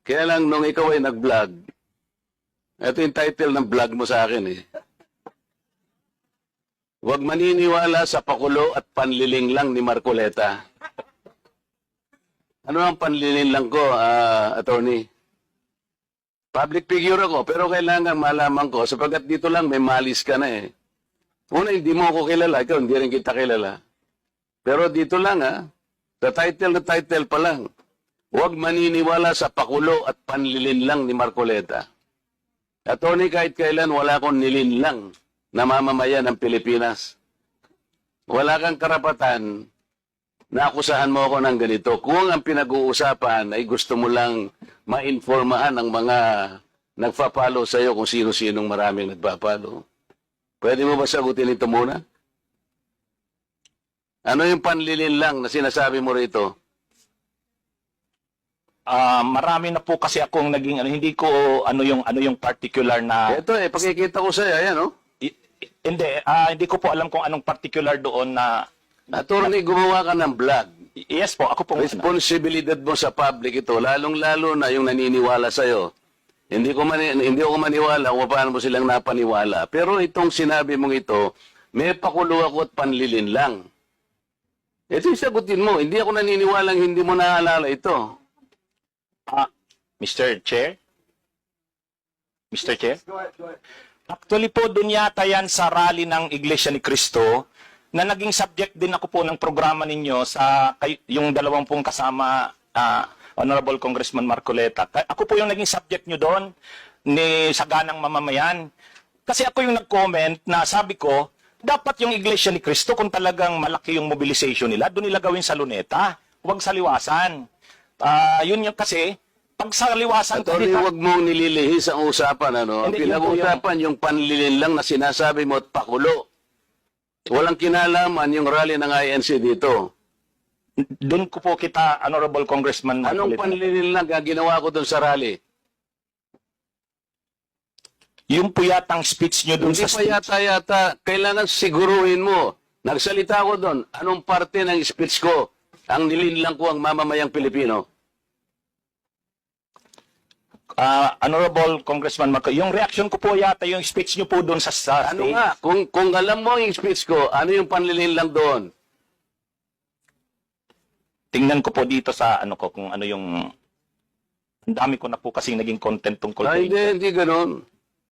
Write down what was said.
Kaya lang nung ikaw ay nag-vlog, ito yung title ng vlog mo sa akin eh. Huwag maniniwala sa pakulo at panliling lang ni Marcoleta. Ano ang panliling lang ko, attorney? Public figure ako, pero kailangan malaman ko sapagkat dito lang may malis ka na eh. Una, hindi mo ako kilala, ikaw hindi rin kita kilala. Pero dito lang sa title na title pa lang, huwag maniniwala sa pakulo at panlilin lang ni Marcoleta. Attorney, kahit kailan wala akong nilinlang na mamamayan ng Pilipinas. Wala kang karapatan na akusahan mo ako ng ganito. Kung ang pinag-uusapan ay gusto mo lang ma-informahan ang mga nagpa-follow sa iyo kung sino-sinong maraming nagpa-follow. Pwede mo ba sagutin ito muna? Ano yung panlilin lang na sinasabi mo rito? Marami na po kasi akong naging hindi ko ano yung particular na Ito pakikita ko sa iyo, ayan hindi ko po alam kung anong particular doon na Attorney, gumawa ka ng vlog. yes po, ako po Responsibilidad mo sa public ito, lalong-lalo na yung naniniwala sa iyo. Hindi ako maniwala kung paano mo silang napaniwala. Pero itong sinabi mong ito, may pakulo ako at panlilin lang. Ito yung sagutin mo. Hindi ako naniniwalang hindi mo naalala ito. Mr. Chair. Mr. Chair. Actually po, doon yata yan sa rally ng Iglesia ni Cristo na naging subject din ako po ng programa ninyo sa yung dalawang pong kasama Honorable Congressman Marcoleta. Ako po yung naging subject nyo doon ni Saganang Mamamayan. Kasi ako yung nag-comment na sabi ko, dapat yung Iglesia ni Cristo kung talagang malaki yung mobilization nila, doon nila gawin sa Luneta, huwag sa Liwasan. Yun yung kasi, pag sa Liwasan... Attorney, huwag mong nililihis ang usapan. Ang Hindi, yun po pinag-usapan yung panlilin lang na sinasabi mo at pakulo. Walang kinalaman yung rally ng INC dito. Doon ko po kita, Honorable Congressman Anong Marcoleta. panlilin lang ang ginawa ko doon sa rally? Yung po yatang speech nyo doon Hindi sa pa yata, kailangan siguruhin mo. Nagsalita ko doon, anong parte ng speech ko ang nilinlang ko ang mamamayang Pilipino? Honorable Congressman Marcoleta, yung reaction ko po yata yung speech nyo po doon sa Ano stage. nga, kung alam mo yung speech ko, ano yung panlilinlang doon? Tingnan ko po dito sa ano ko kung ano yung ang dami ko na po kasing naging content tungkol Ay, dito. hindi ganun.